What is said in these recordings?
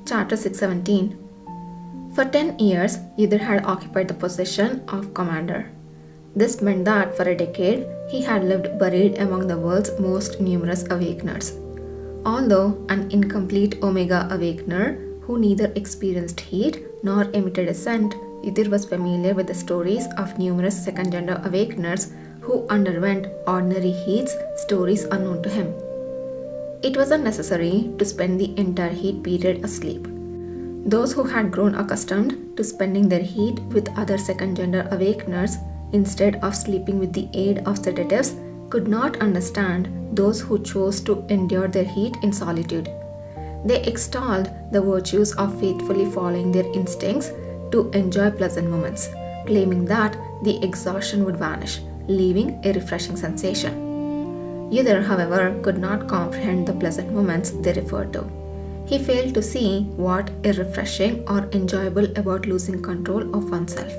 Chapter 617. For 10 years, Yidr had occupied the position of commander. This meant that for a decade, he had lived buried among the world's most numerous awakeners. Although an incomplete Omega awakener who neither experienced heat nor emitted a scent, Yidr was familiar with the stories of numerous second-gender awakeners who underwent ordinary heats, stories unknown to him. It was unnecessary to spend the entire heat period asleep. Those who had grown accustomed to spending their heat with other second-gender awakeners instead of sleeping with the aid of sedatives could not understand those who chose to endure their heat in solitude. They extolled the virtues of faithfully following their instincts to enjoy pleasant moments, claiming that the exhaustion would vanish, leaving a refreshing sensation. Yidr, however, could not comprehend the pleasant moments they referred to. He failed to see what is refreshing or enjoyable about losing control of oneself.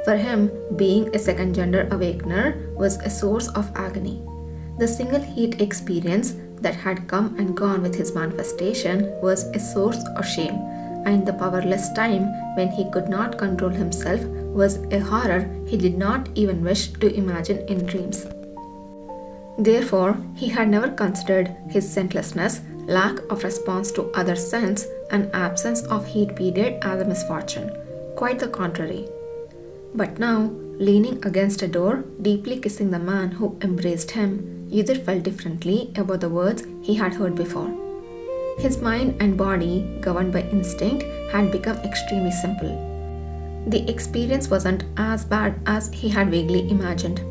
For him, being a second-gender awakener was a source of agony. The single heat experience that had come and gone with his manifestation was a source of shame, and the powerless time when he could not control himself was a horror he did not even wish to imagine in dreams. Therefore, he had never considered his scentlessness, lack of response to other scents, and absence of heat period as a misfortune. Quite the contrary. But now, leaning against a door, deeply kissing the man who embraced him, Yidr felt differently about the words he had heard before. His mind and body, governed by instinct, had become extremely simple. The experience wasn't as bad as he had vaguely imagined.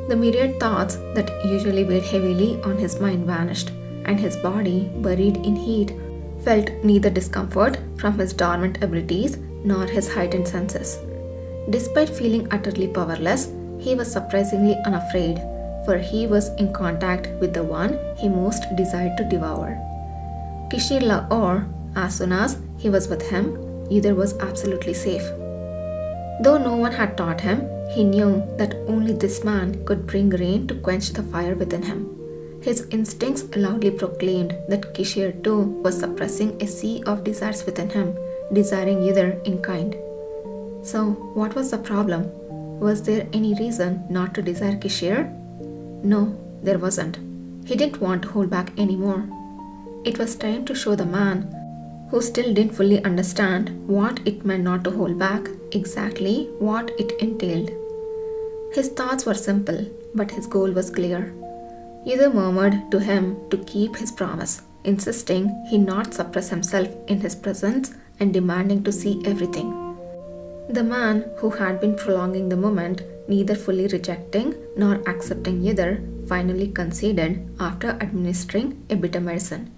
The myriad thoughts that usually weighed heavily on his mind vanished, and his body, buried in heat, felt neither discomfort from his dormant abilities nor his heightened senses. Despite feeling utterly powerless, he was surprisingly unafraid, for he was in contact with the one he most desired to devour. Kishir Lahore, as soon as he was with him, Yidr was absolutely safe. Though no one had taught him, he knew that only this man could bring rain to quench the fire within him. His instincts loudly proclaimed that Kishir too was suppressing a sea of desires within him, desiring Yidr in kind. So, what was the problem? Was there any reason not to desire Kishir? No, there wasn't. He didn't want to hold back anymore. It was time to show the man, who still didn't fully understand what it meant not to hold back, exactly what it entailed. His thoughts were simple, but his goal was clear. Yidr murmured to him to keep his promise, insisting he not suppress himself in his presence and demanding to see everything. The man who had been prolonging the moment, neither fully rejecting nor accepting Yidr, finally conceded after administering a bitter medicine.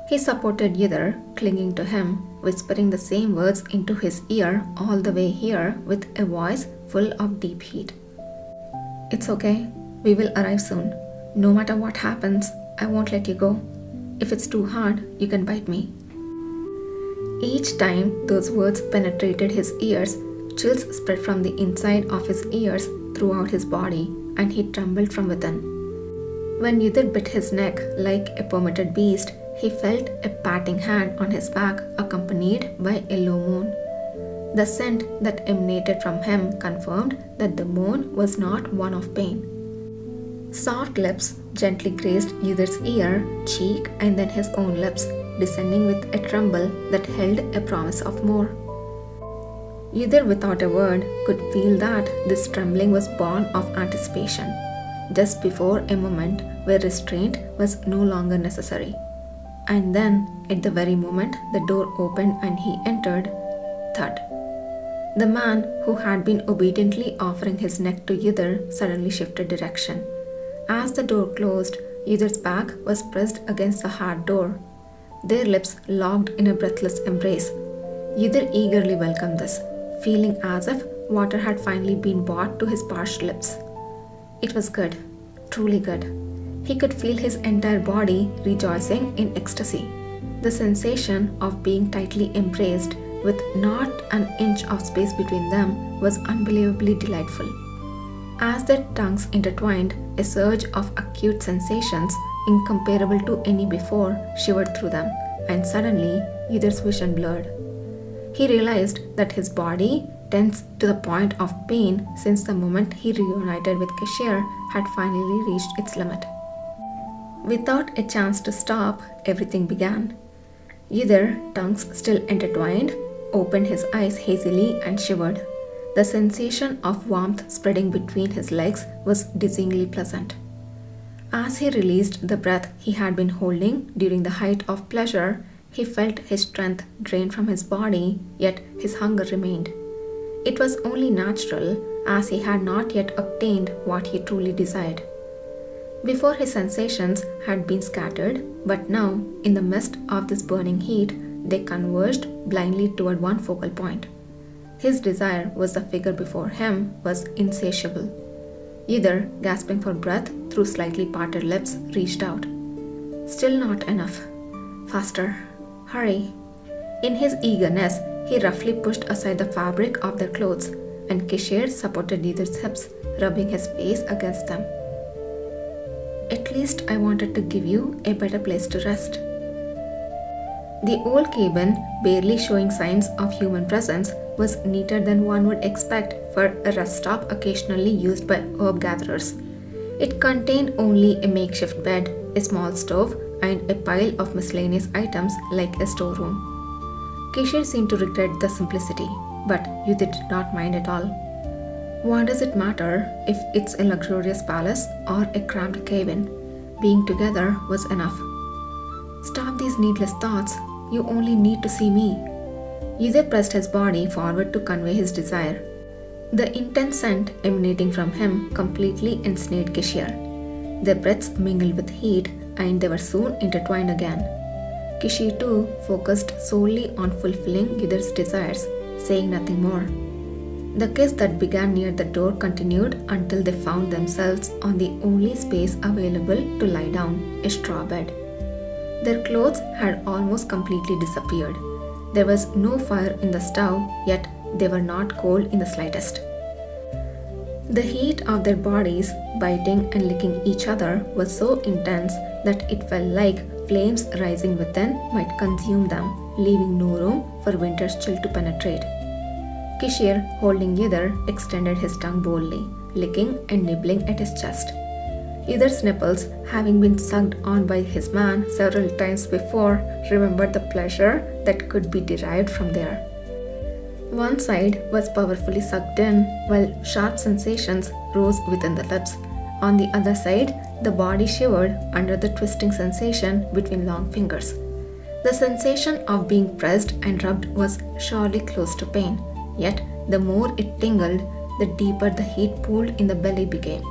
He supported Yidr, clinging to him, whispering the same words into his ear all the way here with a voice full of deep heat. "It's okay. We will arrive soon. No matter what happens, I won't let you go. If it's too hard, you can bite me." Each time those words penetrated his ears, chills spread from the inside of his ears throughout his body, and he trembled from within. When Yidr bit his neck like a permitted beast, he felt a patting hand on his back accompanied by a low moan. The scent that emanated from him confirmed that the moan was not one of pain. Soft lips gently grazed Yidr's ear, cheek, and then his own lips, descending with a tremble that held a promise of more. Yidr, without a word, could feel that this trembling was born of anticipation, just before a moment where restraint was no longer necessary. And then, at the very moment the door opened and he entered, thud. The man who had been obediently offering his neck to Yidr suddenly shifted direction. As the door closed, Yidr's back was pressed against the hard door. Their lips locked in a breathless embrace. Yidr eagerly welcomed this, feeling as if water had finally been brought to his parched lips. It was good, truly good. He could feel his entire body rejoicing in ecstasy. The sensation of being tightly embraced with not an inch of space between them was unbelievably delightful. As their tongues intertwined, a surge of acute sensations incomparable to any before shivered through them, and suddenly Yidur's vision blurred. He realized that his body tensed to the point of pain since the moment he reunited with Kishir had finally reached its limit. Without a chance to stop, everything began. Yidur, tongues still intertwined, opened his eyes hazily and shivered. The sensation of warmth spreading between his legs was dizzyingly pleasant. As he released the breath he had been holding during the height of pleasure, he felt his strength drain from his body, yet his hunger remained. It was only natural, as he had not yet obtained what he truly desired. Before, his sensations had been scattered, but now, in the midst of this burning heat, they converged blindly toward one focal point. His desire was the figure before him was insatiable. Yidur, gasping for breath through slightly parted lips, reached out. Still not enough. Faster. Hurry. In his eagerness, he roughly pushed aside the fabric of their clothes, and Kishir supported Yidur's hips, rubbing his face against them. At least I wanted to give you a better place to rest. The old cabin, barely showing signs of human presence, was neater than one would expect for a rest stop occasionally used by herb gatherers. It contained only a makeshift bed, a small stove, and a pile of miscellaneous items like a storeroom. Kishir seemed to regret the simplicity, but Yidur did not mind at all. What does it matter if it's a luxurious palace or a cramped cabin? Being together was enough. Stop these needless thoughts. You only need to see me. Yidur pressed his body forward to convey his desire. The intense scent emanating from him completely ensnared Kishir. Their breaths mingled with heat, and they were soon intertwined again. Kishir too focused solely on fulfilling Yidur's desires, saying nothing more. The kiss that began near the door continued until they found themselves on the only space available to lie down, a straw bed. Their clothes had almost completely disappeared. There was no fire in the stove, yet they were not cold in the slightest. The heat of their bodies, biting and licking each other, was so intense that it felt like flames rising within might consume them, leaving no room for winter's chill to penetrate. Kishir, holding Yidur, extended his tongue boldly, licking and nibbling at his chest. Yidur's nipples, having been sucked on by his man several times before, remembered the pleasure that could be derived from there. One side was powerfully sucked in, while sharp sensations rose within the lips. On the other side, the body shivered under the twisting sensation between long fingers. The sensation of being pressed and rubbed was surely close to pain, yet the more it tingled, the deeper the heat pooled in the belly became.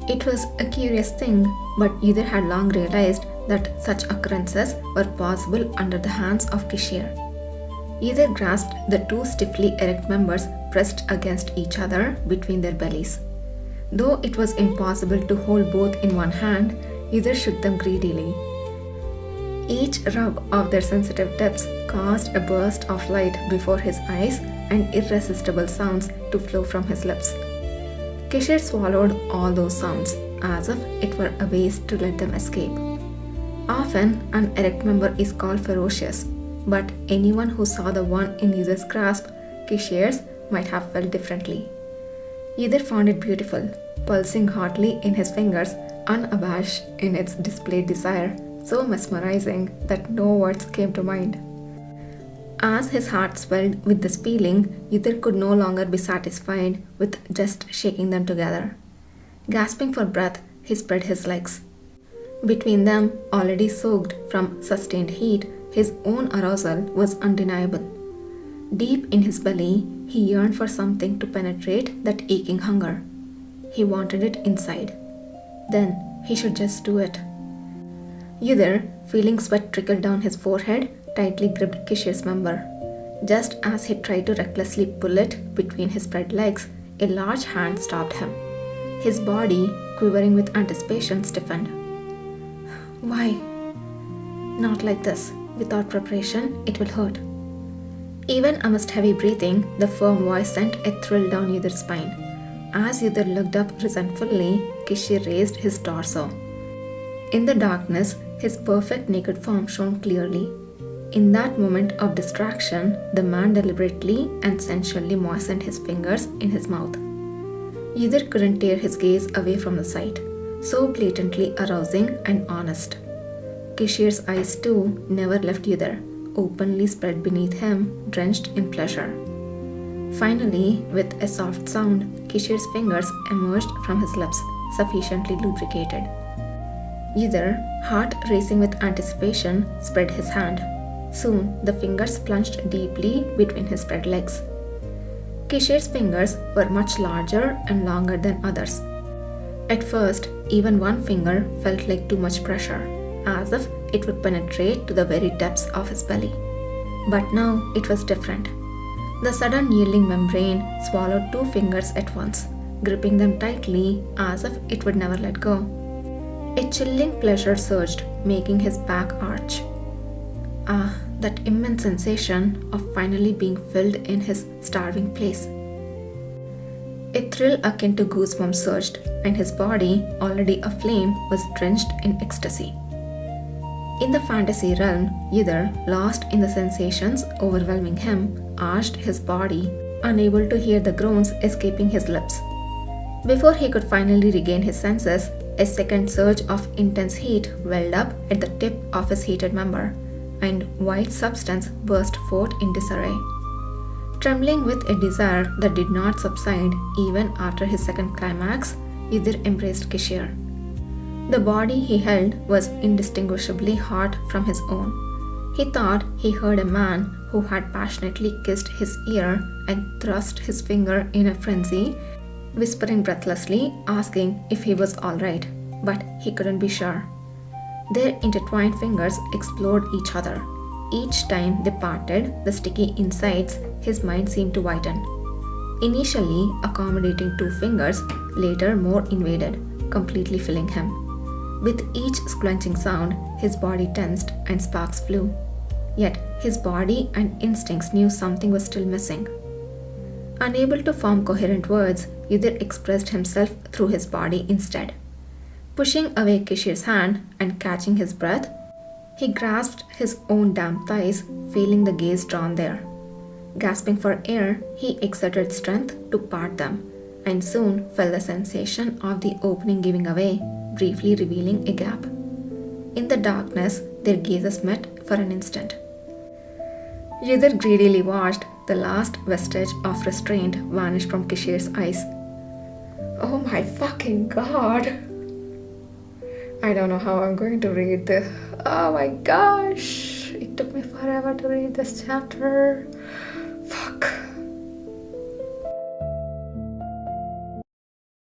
It was a curious thing, but Yidur had long realized that such occurrences were possible under the hands of Kishir. Yidur grasped the two stiffly erect members pressed against each other between their bellies. Though it was impossible to hold both in one hand, Yidur shook them greedily. Each rub of their sensitive tips caused a burst of light before his eyes and irresistible sounds to flow from his lips. Kishir swallowed all those sounds, as if it were a waste to let them escape. Often, an erect member is called ferocious, but anyone who saw the one in Yidur's grasp, Kishir's, might have felt differently. Yidur found it beautiful, pulsing hotly in his fingers, unabashed in its displayed desire, so mesmerizing that no words came to mind. As his heart swelled with this feeling, Yidur could no longer be satisfied with just shaking them together. Gasping for breath, he spread his legs. Between them, already soaked from sustained heat, his own arousal was undeniable. Deep in his belly, he yearned for something to penetrate that aching hunger. He wanted it inside. Then he should just do it. Yidur, feeling sweat trickle down his forehead, tightly gripped Kishir's member. Just as he tried to recklessly pull it between his spread legs, a large hand stopped him. His body, quivering with anticipation, stiffened. Why? Not like this. Without preparation, it will hurt. Even amidst heavy breathing, the firm voice sent a thrill down Yidur's spine. As Yidur looked up resentfully, Kishir raised his torso. In the darkness, his perfect naked form shone clearly. In that moment of distraction, the man deliberately and sensually moistened his fingers in his mouth. Either couldn't tear his gaze away from the sight, so blatantly arousing and honest. Kishir's eyes too never left Either, openly spread beneath him, drenched in pleasure. Finally, with a soft sound, Kishir's fingers emerged from his lips, sufficiently lubricated. Either, heart racing with anticipation, spread his hand. Soon, the fingers plunged deeply between his spread legs. Kishir's fingers were much larger and longer than others. At first, even one finger felt like too much pressure, as if it would penetrate to the very depths of his belly. But now it was different. The sudden yielding membrane swallowed two fingers at once, gripping them tightly as if it would never let go. A chilling pleasure surged, making his back arch. Ah, that immense sensation of finally being filled in his starving place. A thrill akin to goosebumps surged, and his body, already aflame, was drenched in ecstasy. In the fantasy realm, Either, lost in the sensations overwhelming him, arched his body, unable to hear the groans escaping his lips. Before he could finally regain his senses, a second surge of intense heat welled up at the tip of his heated member, and white substance burst forth in disarray. Trembling with a desire that did not subside even after his second climax, Either embraced Kishir. The body he held was indistinguishably hot from his own. He thought he heard a man who had passionately kissed his ear and thrust his finger in a frenzy, whispering breathlessly, asking if he was all right, but he couldn't be sure. Their intertwined fingers explored each other. Each time they parted the sticky insides, his mind seemed to whiten. Initially accommodating two fingers, later more invaded, completely filling him. With each squelching sound, his body tensed and sparks flew. Yet his body and instincts knew something was still missing. Unable to form coherent words, Either expressed himself through his body instead. Pushing away Kishir's hand and catching his breath, he grasped his own damp thighs, feeling the gaze drawn there. Gasping for air, he exerted strength to part them, and soon felt the sensation of the opening giving away, briefly revealing a gap. In the darkness, their gazes met for an instant. Either greedily watched the last vestige of restraint vanish from Kishir's eyes. Oh my fucking god! I don't know how I'm going to read this. Oh my gosh! It took me forever to read this chapter. Fuck.